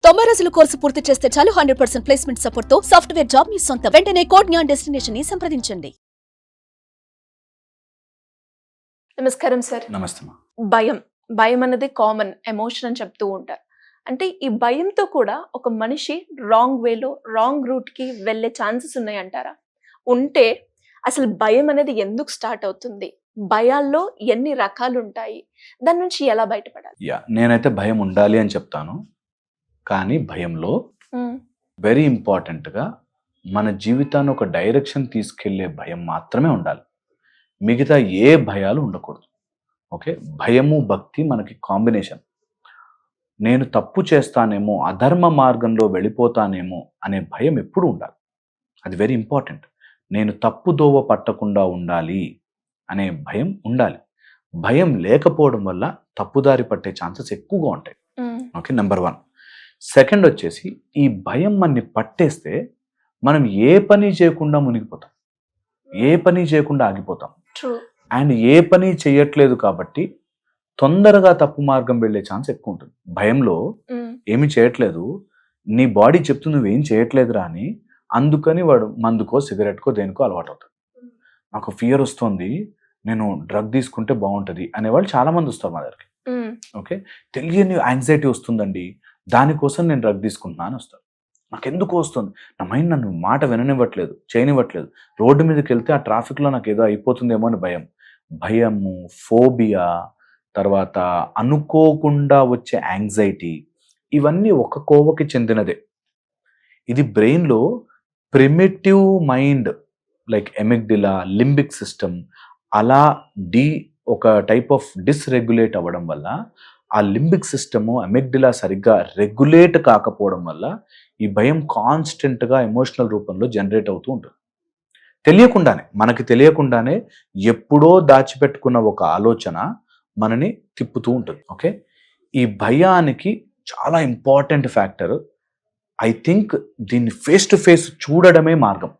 90 రోజుల కోర్సు పూర్తి చేస్తే చాలు 100% ప్లేస్మెంట్ సపోర్ట్ తో సాఫ్ట్వేర్ జాబ్ మీ సొంతం. వెంటనే కోడ్ జ్ఞాన్ డెస్టినేషన్ ని సంప్రదించండి. నమస్కారం సార్. నమస్తే. భయం అనేది కామన్ ఎమోషన్ అని చెప్తూ ఉంటారు. అంటే ఈ భయంతో కూడా ఒక మనిషి రాంగ్ వేలో రాంగ్ రూట్ కి వెళ్ళే ఛాన్సెస్ ఉన్నాయి అంటారా? ఉంటే అసలు భయం అనేది ఎందుకు స్టార్ట్ అవుతుంది? భయాల్లో ఎన్ని రకాలు ఉంటాయి? దాని నుంచి ఎలా బయటపడాలి? నేనైతే భయం ఉండాలి అని చెప్తాను. కానీ భయంలో వెరీ ఇంపార్టెంట్గా మన జీవితాన్ని ఒక డైరెక్షన్ తీసుకెళ్లే భయం మాత్రమే ఉండాలి. మిగతా ఏ భయాలు ఉండకూడదు. ఓకే, భయము భక్తి మనకి కాంబినేషన్. నేను తప్పు చేస్తానేమో, అధర్మ మార్గంలో వెళ్ళిపోతానేమో అనే భయం ఎప్పుడు ఉండాలి. అది వెరీ ఇంపార్టెంట్. నేను తప్పు దోవ పట్టకుండా ఉండాలి అనే భయం ఉండాలి. భయం లేకపోవడం వల్ల తప్పుదారి పట్టే ఛాన్సెస్ ఎక్కువగా ఉంటాయి. Okay, number 1. సెకండ్ వచ్చేసి, ఈ భయం మనని పట్టేస్తే మనం ఏ పని చేయకుండా మునిగిపోతాం, ఏ పని చేయకుండా ఆగిపోతాం. అండ్ ఏ పని చేయట్లేదు కాబట్టి తొందరగా తప్పు మార్గం వెళ్ళే ఛాన్స్ ఎక్కువ ఉంటుంది. భయంలో ఏమి చేయట్లేదు, నీ బాడీ చెప్తుంది నువ్వేం చేయట్లేదురా అని, అందుకని వాడు మందుకో సిగరెట్కో దేనికో అలవాటు అవుతాడు. నాకు ఫియర్ వస్తుంది, నేను డ్రగ్ తీసుకుంటే బాగుంటుంది అనేవాళ్ళు చాలా మంది వస్తారు మా దగ్గరికి. ఓకే, తెలియని యాంగ్జైటీ వస్తుందండి, దానికోసం నేను డ్రగ్ తీసుకుంటున్నాను వస్తాను. నాకు ఎందుకు వస్తుంది, నా మైండ్ నన్ను మాట విననివ్వట్లేదు, చేయనివ్వట్లేదు. రోడ్డు మీదకి వెళ్తే ఆ ట్రాఫిక్లో నాకు ఏదో అయిపోతుందేమో అని భయము, ఫోబియా, తర్వాత అనుకోకుండా వచ్చే యాంగ్జైటీ, ఇవన్నీ ఒక కోవకి చెందినదే. ఇది బ్రెయిన్లో primitive mind like amygdala, limbic system అలా ఒక టైప్ ఆఫ్ డిస్రెగ్యులేట్ అవ్వడం వల్ల, ఆ లింబిక్ సిస్టము అమిగ్డిలా సరిగ్గా రెగ్యులేట్ కాకపోవడం వల్ల ఈ భయం కాన్స్టెంట్గా ఎమోషనల్ రూపంలో జనరేట్ అవుతూ ఉంటుంది. మనకి తెలియకుండానే ఎప్పుడో దాచిపెట్టుకున్న ఒక ఆలోచన మనని తిప్పుతూ ఉంటుంది. ఓకే, ఈ భయానికి చాలా ఇంపార్టెంట్ ఫ్యాక్టర్, ఐ థింక్ దీన్ని ఫేస్ టు ఫేస్ చూడడమే మార్గం.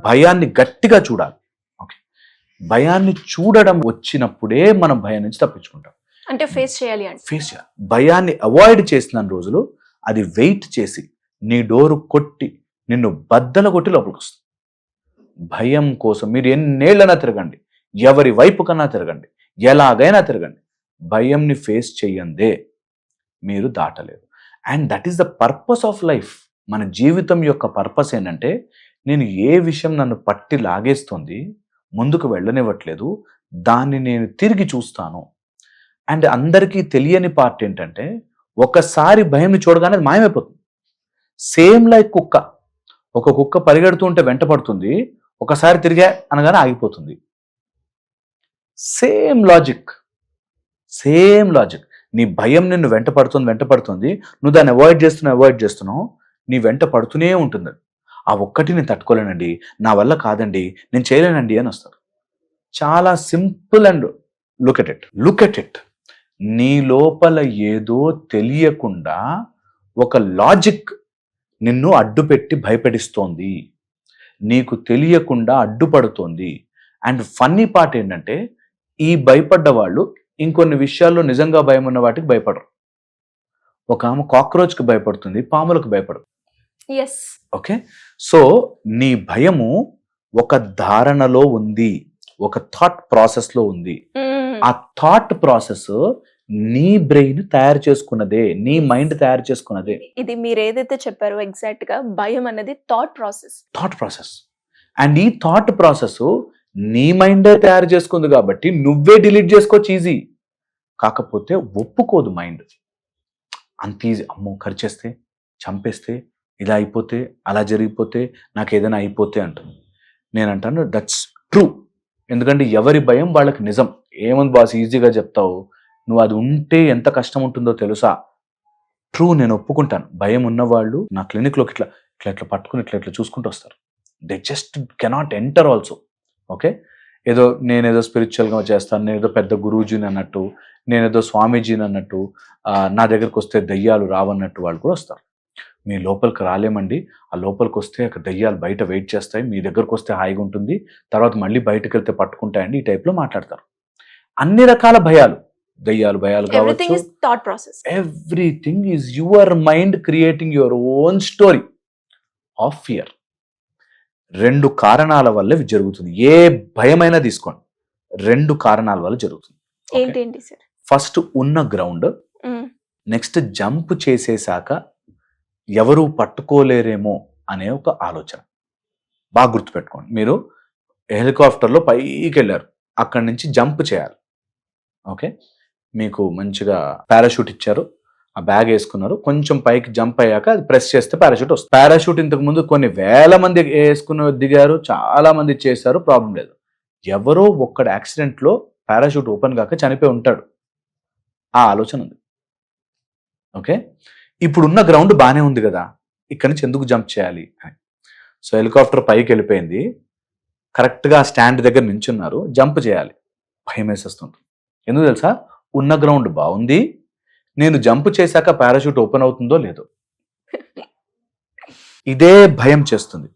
భయాన్ని గట్టిగా చూడాలి. ఓకే, భయాన్ని చూడడం వచ్చినప్పుడే మనం భయం నుంచి తప్పించుకుంటాం. అంటే ఫేస్ చేయాలి. భయాన్ని అవాయిడ్ చేసిన రోజులు అది వెయిట్ చేసి నీ డోరు కొట్టి నిన్ను బద్దల కొట్టి లోపలికి వస్తుంది. భయం కోసం మీరు ఎన్నేళ్ళైనా తిరగండి, ఎవరి వైపు కన్నా తిరగండి, ఎలాగైనా తిరగండి, భయంని ఫేస్ చెయ్యందే మీరు దాటలేరు. And that is the purpose of life. మన జీవితం యొక్క పర్పస్ ఏంటంటే, నేను ఏ విషయం నన్ను పట్టి లాగేస్తుంది, ముందుకు వెళ్ళనివ్వట్లేదు, దాన్ని నేను తిరిగి చూస్తాను. అండ్ అందరికీ తెలియని పార్ట్ ఏంటంటే, ఒకసారి భయంని చూడగానే అది మాయమైపోతుంది. సేమ్ లైక్ కుక్క. ఒక కుక్క పరిగెడుతూ ఉంటే వెంట పడుతుంది, ఒకసారి తిరిగా అనగానే ఆగిపోతుంది. Same logic. నీ భయం నిన్ను వెంట పడుతుంది, నువ్వు దాన్ని అవాయిడ్ చేస్తున్నావు, నీ వెంట పడుతూనే ఉంటుంది. ఆ ఒక్కటి నేను తట్టుకోలేనండి, నా వల్ల కాదండి, నేను చేయలేనండి అని వస్తారు. చాలా simple and look at it. నీ లోపల ఏదో తెలియకుండా ఒక లాజిక్ నిన్ను అడ్డుపెట్టి భయపెడిస్తోంది, నీకు తెలియకుండా అడ్డుపడుతోంది. అండ్ ఫన్నీ పార్ట్ ఏంటంటే, ఈ భయపడ్డ వాళ్ళు ఇంకొన్ని విషయాల్లో నిజంగా భయం ఉన్న వాటికి భయపడరు. ఒక ఆమె కాక్రోచ్కి భయపడుతుంది, పాములకు భయపడదు. ఓకే, సో నీ భయము ఒక ధారణలో ఉంది, ఒక థాట్ ప్రాసెస్లో ఉంది. ఆ థాట్ ప్రాసెస్ నీ బ్రెయిన్ తయారు చేసుకున్నదే, నీ మైండ్ తయారు చేసుకున్నదే. ఇది మీరు ఏదైతే చెప్పారో ఎగ్జాక్ట్ గా భయం అనేది థాట్ ప్రాసెస్. అండ్ ఈ థాట్ ప్రాసెస్ నీ మైండే తయారు చేసుకుంది కాబట్టి నువ్వే డిలీట్ చేసుకోవచ్చు ఈజీ. కాకపోతే ఒప్పుకోదు మైండ్. అంత ఈజీ, అమ్మో ఖర్చేస్తే, చంపేస్తే, ఇలా అయిపోతే, అలా జరిగిపోతే, నాకు ఏదైనా అయిపోతే అంటుంది. నేను అంటాను దట్స్ ట్రూ. ఎందుకంటే ఎవరి భయం వాళ్ళకి నిజం. ఏముంది బాస్ ఈజీగా చెప్తావు, నువ్వు అది ఉంటే ఎంత కష్టం ఉంటుందో తెలుసా? ట్రూ, నేను ఒప్పుకుంటాను. భయం ఉన్నవాళ్ళు నా క్లినిక్లోకి ఇట్లా పట్టుకుని ఇట్లా చూసుకుంటూ వస్తారు. They just cannot enter also. Okay, నేనేదో స్పిరిచువల్గా చేస్తాను, నేనేదో పెద్ద గురూజీని అన్నట్టు, నేనేదో స్వామీజీని అన్నట్టు, నా దగ్గరకు వస్తే దయ్యాలు రావన్నట్టు వాళ్ళు కూడా వస్తారు. మీ లోపలికి రాలేమండి, ఆ లోపలికి వస్తే అక్కడ దయ్యాలు బయట వెయిట్ చేస్తాయి, మీ దగ్గరకు వస్తే హాయిగా ఉంటుంది, తర్వాత మళ్ళీ బయటకు వెళ్తే పట్టుకుంటాయండి, ఈ టైప్లో మాట్లాడతారు. అన్ని రకాల భయాలు. దయ్యాలు భయాలు ఎవ్రీథింగ్ కావచ్చు, is thought process. Everything is your mind creating your own story of fear. 2 కారణాల వల్ల ఇది జరుగుతుంది. ఏ భయమైనా తీసుకోండి, 2 కారణాల వల్ల జరుగుతుంది. ఏంటేంటి సార్? ఫస్ట్ ఉన్న గ్రౌండ్, నెక్స్ట్ జంప్ చేసేసాక ఎవరు పట్టుకోలేరేమో అనే ఒక ఆలోచన. బాగా గుర్తుపెట్టుకోండి, మీరు హెలికాప్టర్లో పైకి వెళ్ళారు, అక్కడి నుంచి జంప్ చేయాలి. ఓకే, మీకు మంచిగా పారాషూట్ ఇచ్చారు, ఆ బ్యాగ్ వేసుకున్నారు, కొంచెం పైకి జంప్ అయ్యాక అది ప్రెస్ చేస్తే పారాషూట్ వస్తుంది. పారాషూట్ ఇంతకు ముందు కొన్ని వేల మంది వేసుకుని దిగారు, చాలా మంది చేశారు, ప్రాబ్లం లేదు. ఎవరో ఒక్కడ యాక్సిడెంట్లో పారాషూట్ ఓపెన్ కాక చనిపోయి ఉంటాడు. ఆ ఆలోచన ఉంది. ఓకే, ఇప్పుడున్న గ్రౌండ్ బాగానే ఉంది కదా, ఇక్కడి నుంచి ఎందుకు జంప్ చేయాలి అని. సో హెలికాప్టర్ పైకి వెళ్ళిపోయింది, కరెక్ట్గా స్టాండ్ దగ్గర నించున్నారు, జంప్ చేయాలి, భయం వేసేస్తుంది. ఎందుకు తెలుసా? ఉన్న గ్రౌండ్ బాగుంది, నేను జంప్ చేశాక పారాషూట్ ఓపెన్ అవుతుందో లేదో, ఇదే భయం చేస్తుంది.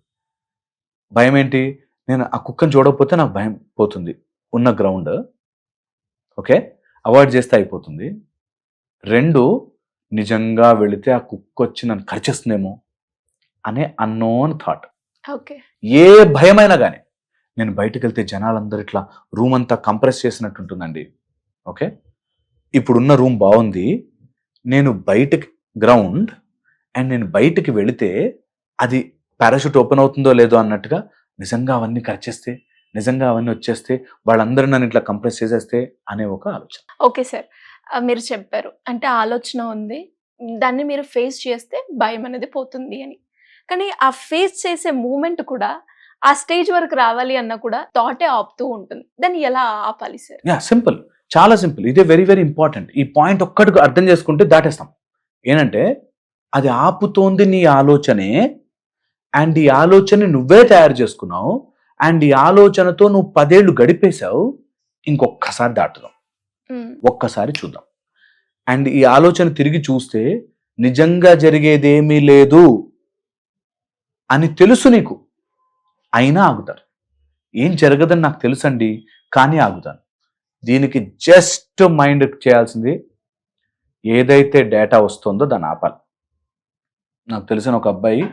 భయం ఏంటి? నేను ఆ కుక్కను చూడకపోతే నాకు భయం పోతుంది. ఉన్న గ్రౌండ్ ఓకే అవాయిడ్ చేస్తే అయిపోతుంది. 2 నిజంగా వెళితే ఆ కుక్క వచ్చి నన్ను కరిచేస్తుందేమో అనే అన్నోన్ థాట్. ఓకే, ఏ భయమైనా కానీ, నేను బయటకు వెళ్తే జనాలందరూ ఇట్లా రూమ్ అంతా కంప్రెస్ చేసినట్టు ఉంటుందండి. ఓకే, ఇప్పుడున్న రూమ్ బాగుంది, నేను బయటకి గ్రౌండ్ అండ్ నేను బయటికి వెళితే అది పారాషూట్ ఓపెన్ అవుతుందో లేదో అన్నట్టుగా నిజంగా అవన్నీ కరిచేస్తే, నిజంగా అవన్నీ వచ్చేస్తే, వాళ్ళందరూ నన్ను ఇట్లా కంప్రెస్ చేసేస్తే అనే ఒక ఆలోచన. ఓకే సార్, మీరు చెప్పారు అంటే ఆలోచన ఉంది, దాన్ని మీరు ఫేస్ చేస్తే భయం అనేది పోతుంది అని. కానీ ఆ ఫేస్ చేసే మూమెంట్ కూడా ఆ స్టేజ్ వరకు రావాలి అన్న కూడా థాటే ఆపుతూ ఉంటుంది. దాన్ని ఎలా ఆపాలి సార్? యా, సింపుల్, చాలా సింపుల్. ఇదే వెరీ వెరీ ఇంపార్టెంట్. ఈ పాయింట్ ఒక్కటి అర్థం చేసుకుంటే దాటేస్తాం. ఏంటంటే అది ఆపుతోంది నీ ఆలోచనే, అండ్ ఈ ఆలోచనని నువ్వే తయారు చేసుకున్నావు, అండ్ ఈ ఆలోచనతో నువ్వు 10 ఏళ్ళు గడిపేశావు. ఇంకొక్కసారి దాటుదాం, ఒక్కసారి చూద్దాం. అండ్ ఈ ఆలోచన తిరిగి చూస్తే నిజంగా జరిగేదేమీ లేదు అని తెలుసు నీకు, అయినా ఆగుతారు. ఏం జరగదని నాకు తెలుసండి, కానీ ఆగుతాను. దీనికి జస్ట్ మైండ్ చేయాల్సింది, ఏదైతే డేటా వస్తుందో దాన్ని ఆపాలి. నాకు తెలిసిన ఒక అబ్బాయి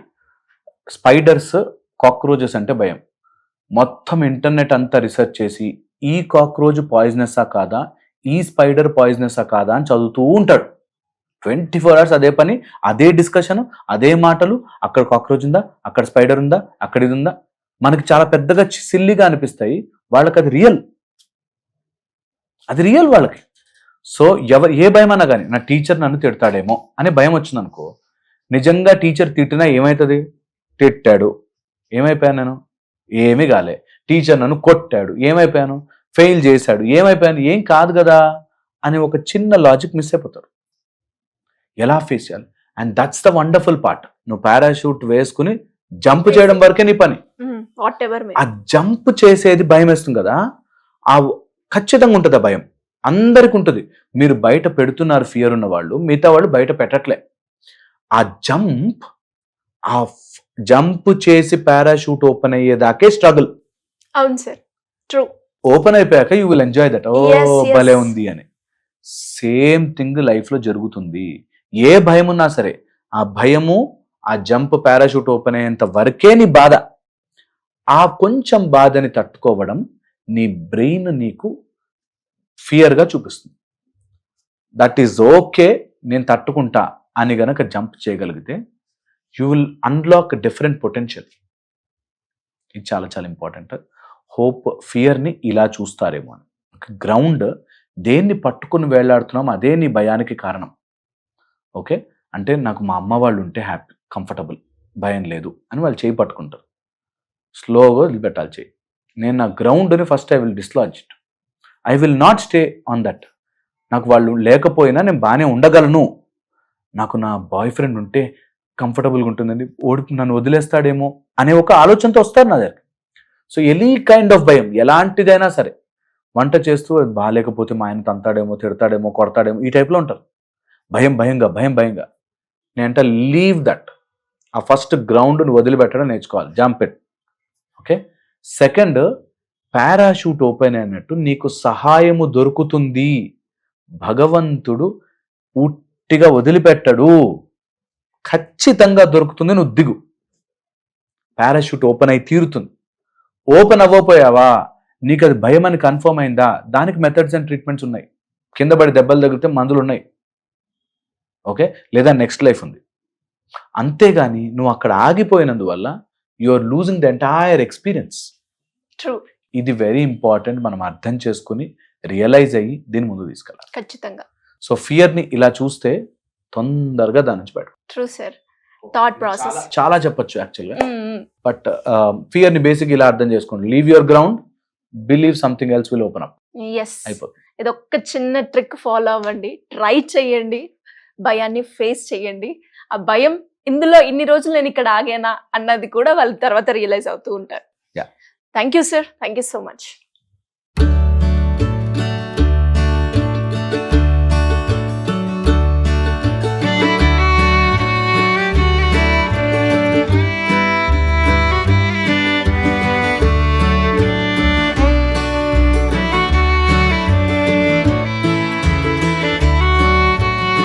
స్పైడర్స్, కాక్రోచెస్ అంటే భయం. మొత్తం ఇంటర్నెట్ అంతా రీసెర్చ్ చేసి ఈ కాక్రోచ్ పాయిజనస్సా కాదా, ఈ స్పైడర్ పాయిజనస్సా కాదా అని చదువుతూ ఉంటాడు. 24 hours అదే పని, అదే డిస్కషన్, అదే మాటలు. అక్కడ కాక్రోచ్ ఉందా, అక్కడ స్పైడర్ ఉందా, అక్కడ ఇది ఉందా. మనకి చాలా పెద్దగా సిల్లిగా అనిపిస్తాయి, వాళ్ళకి అది రియల్, అది రియల్ వాళ్ళకి. సో ఏ భయం అన్నా కానీ, నా టీచర్ నన్ను తిడతాడేమో అనే భయం వచ్చింది అనుకో, నిజంగా టీచర్ తిట్టినా ఏమవుతుంది? తిట్టాడు, ఏమైపోయాను నేను? ఏమీ కాలే. టీచర్ నన్ను కొట్టాడు, ఏమైపోయాను? ఫెయిల్ చేశాడు, ఏమైపోయాను? ఏం కాదు కదా అని ఒక చిన్న లాజిక్ మిస్ అయిపోతారు. ఎలా ఫేస్ చేయాలి? And that's the wonderful part. నువ్వు పారాషూట్ వేసుకుని జంప్ చేయడం వరకే నీ పని. ఆ జంప్ చేసేది భయం వేస్తుంది కదా, ఆ ఖచ్చితంగా ఉంటుంది ఆ భయం, అందరికి ఉంటుంది. మీరు బయట పెడుతున్నారు ఫియర్ ఉన్న వాళ్ళు, మిగతా వాళ్ళు బయట పెట్టట్లే. ఆ జంప్ చేసి పారాషూట్ ఓపెన్ అయ్యేదాకే స్ట్రగుల్. అవును సార్, ట్రూ. ఓపెన్ అయిపోయాక యూ విల్ ఎంజాయ్ దట్, ఓ భలే ఉంది అని. సేమ్ థింగ్ లైఫ్ లో జరుగుతుంది. ఏ భయం ఉన్నా సరే, ఆ భయము, ఆ జంప్, పారాషూట్ ఓపెన్ అయ్యేంత వరకే నీ బాధ. ఆ కొంచెం బాధని తట్టుకోవడం నీ బ్రెయిన్ నీకు ఫియర్ గా చూపిస్తుంది. దట్ ఈజ్ ఓకే, నేను తట్టుకుంటా అని గనక జంప్ చేయగలిగితే you will unlock different potential. ఇది చాలా చాలా ఇంపార్టెంట్. హోప్ ఫియర్ని ఇలా చూస్తారేమో అని. గ్రౌండ్, దేన్ని పట్టుకుని వేలాడుతున్నాం అదే నీ భయానికి కారణం. ఓకే, అంటే నాకు మా అమ్మ వాళ్ళు ఉంటే హ్యాపీ, కంఫర్టబుల్, భయం లేదు అని వాళ్ళు చేయి పట్టుకుంటారు. స్లోగా వదిలిపెట్టాలి చేయి. నేను నా గ్రౌండ్ని first I will dislodge it. I will not stay on that. నాకు వాళ్ళు లేకపోయినా నేను బాగానే ఉండగలను, నాకు నా బాయ్ ఫ్రెండ్ ఉంటే కంఫర్టబుల్గా ఉంటుందండి, నన్ను వదిలేస్తాడేమో అనే ఒక ఆలోచనతో వస్తారు నా దగ్గర. సో ఎనీ కైండ్ ఆఫ్ భయం, ఎలాంటిదైనా సరే, వంట చేస్తూ బాగాలేకపోతే మా ఆయన తంతాడేమో, తిడతాడేమో, కొడతాడేమో, ఈ టైప్లో ఉంటారు. భయంగా నేనంట లీవ్ దట్. ఆ ఫస్ట్ గ్రౌండ్ని వదిలిపెట్టడం నేర్చుకోవాలి, jump it. Okay, second, parachute open అయినట్టు నీకు సహాయము దొరుకుతుంది, భగవంతుడు ఉట్టిగా వదిలిపెట్టడు, ఖచ్చితంగా దొరుకుతుంది, నువ్వు దిగు. పారాషూట్ ఓపెన్ అయి తీరుతుంది. ఓపెన్ అవ్వపోయావా, నీకు అది భయం అని కన్ఫర్మ్ అయిందా, దానికి మెథడ్స్ అండ్ ట్రీట్మెంట్స్ ఉన్నాయి. కింద పడి దెబ్బలు తగిలితే మందులు ఉన్నాయి, ఓకే, లేదా నెక్స్ట్ లైఫ్ ఉంది. అంతేగాని నువ్వు అక్కడ ఆగిపోయినందువల్ల you are losing the entire experience. True. ఇది వెరీ ఇంపార్టెంట్, మనం అర్థం చేసుకుని రియలైజ్ అయ్యి దీని ముందు తీసుకెళ్ళాలి. ఖచ్చితంగా. సో ఫియర్ని ఇలా చూస్తే తొందరగా దాని నుంచి బయట. True sir. థాట్ ప్రాసెస్ చాలా చెప్పొచ్చు యాక్చువల్గా, బట్ ఫియర్ని బేసిక్ ఇలా అర్థం చేసుకోండి. Leave your ground, believe something else will open up. Yes, అయిపోతుంది. ఇది ఒక్క చిన్న ట్రిక్ ఫాలో అవ్వండి, ట్రై చేయండి, భయాన్ని ఫేస్ చేయండి. ఆ భయం ఇందులో ఇన్ని రోజులు నేను ఇక్కడ ఆగానా అన్నది కూడా వాళ్ళు తర్వాత రియలైజ్ అవుతూ ఉంటారు. Yeah. Thank you sir, thank you so much.